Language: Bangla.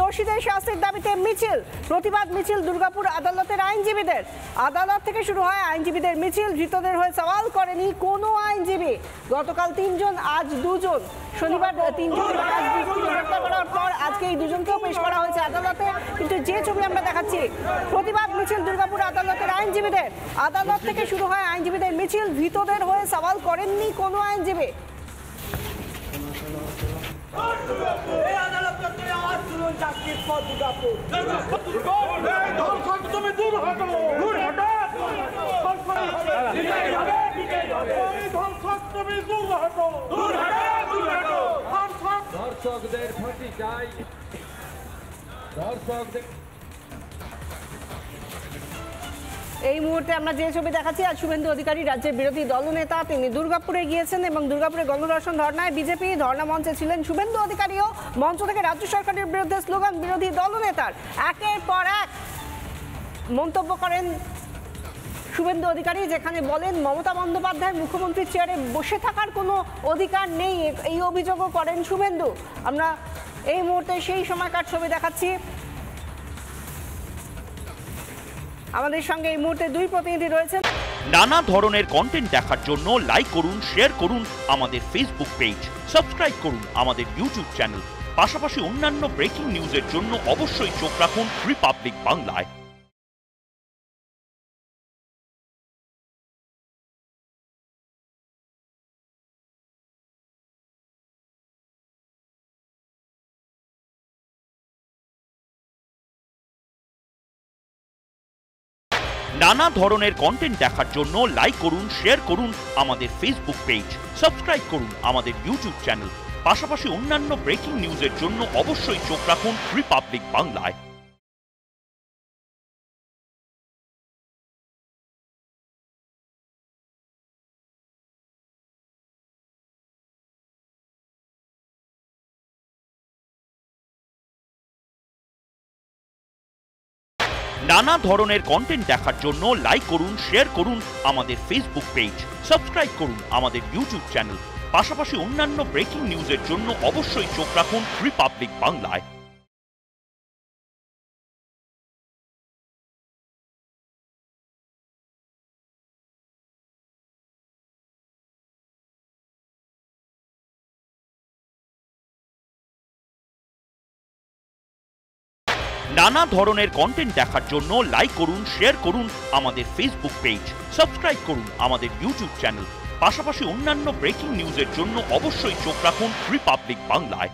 দোষীদের শাস্তির দাবিতে মিছিল, প্রতিবাদ মিছিল দুর্গাপুর আদালতের আইনজীবীদের। আদালত থেকে শুরু হয় আইনজীবীদের মিছিল, ধৃতদের হয়ে সওয়াল করেনি কোনো আইনজীবী। গতকাল 3 জন, আজ 2 জন। শনিবার 3 জন, আজ 2 জনকে গ্রেফতার করার পর আজকে এই 2 জনকেও পেশ করা হয়েছে আদালতে। কিন্তু যে ছবি আমরা দেখাচ্ছি, প্রতিবাদ মিছিল দুর্গাপুর আদালতের আইনজীবীদের। আদালত থেকে শুরু হয় আইনজীবীদের মিছিল, ধৃতদের হয়ে সওয়াল করেননি কোনো আইনজীবী। দর্শকদের ফাঁসি চাই, দর্শকদের। এই মুহূর্তে আমরা যে ছবি দেখাচ্ছি, আজ শুভেন্দু অধিকারী রাজ্যের বিরোধী দলনেতা, তিনি দুর্গাপুরে গিয়েছেন এবং দুর্গাপুরে গণধর্ষণ ধর্নায় বিজেপি ধর্না মঞ্চে ছিলেন শুভেন্দু অধিকারীও। মঞ্চ থেকে রাজ্য সরকারের বিরুদ্ধে স্লোগান বিরোধী দলনেতার। একের পর এক মন্তব্য করেন শুভেন্দু অধিকারী, যেখানে বলেন মমতা বন্দ্যোপাধ্যায় মুখ্যমন্ত্রীর চেয়ারে বসে থাকার কোনো অধিকার নেই, এই অভিযোগও করেন শুভেন্দু। আমরা এই মুহূর্তে সেই সময়কার ছবি দেখাচ্ছি। আমাদের সঙ্গে এই মুহূর্তে 2 প্রতিনিধি রয়েছেন। নানা ধরনের কন্টেন্ট দেখার জন্য লাইক করুন, শেয়ার করুন আমাদের ফেসবুক পেজ, সাবস্ক্রাইব করুন আমাদের ইউটিউব চ্যানেল। পাশাপাশি অন্যান্য ব্রেকিং নিউজের জন্য অবশ্যই চোখ রাখুন রিপাবলিক বাংলায়। নানা ধরনের কন্টেন্ট দেখার জন্য লাইক করুন, শেয়ার করুন আমাদের ফেসবুক পেজ, সাবস্ক্রাইব করুন আমাদের ইউটিউব চ্যানেল। পাশাপাশি অন্যান্য ব্রেকিং নিউজের জন্য অবশ্যই চোখ রাখুন রিপাবলিক বাংলায়। নানা ধরনের কন্টেন্ট দেখার জন্য লাইক করুন, শেয়ার করুন আমাদের ফেসবুক পেজ, সাবস্ক্রাইব করুন আমাদের ইউটিউব চ্যানেল। পাশাপাশি অন্যান্য ব্রেকিং নিউজের জন্য অবশ্যই চোখ রাখুন রিপাবলিক বাংলায়। নানা ধরনের কন্টেন্ট দেখার জন্য লাইক করুন, শেয়ার করুন আমাদের ফেসবুক পেজ, সাবস্ক্রাইব করুন আমাদের ইউটিউব চ্যানেল। পাশাপাশি অন্যান্য ব্রেকিং নিউজের জন্য অবশ্যই চোখ রাখুন রিপাবলিক বাংলায়।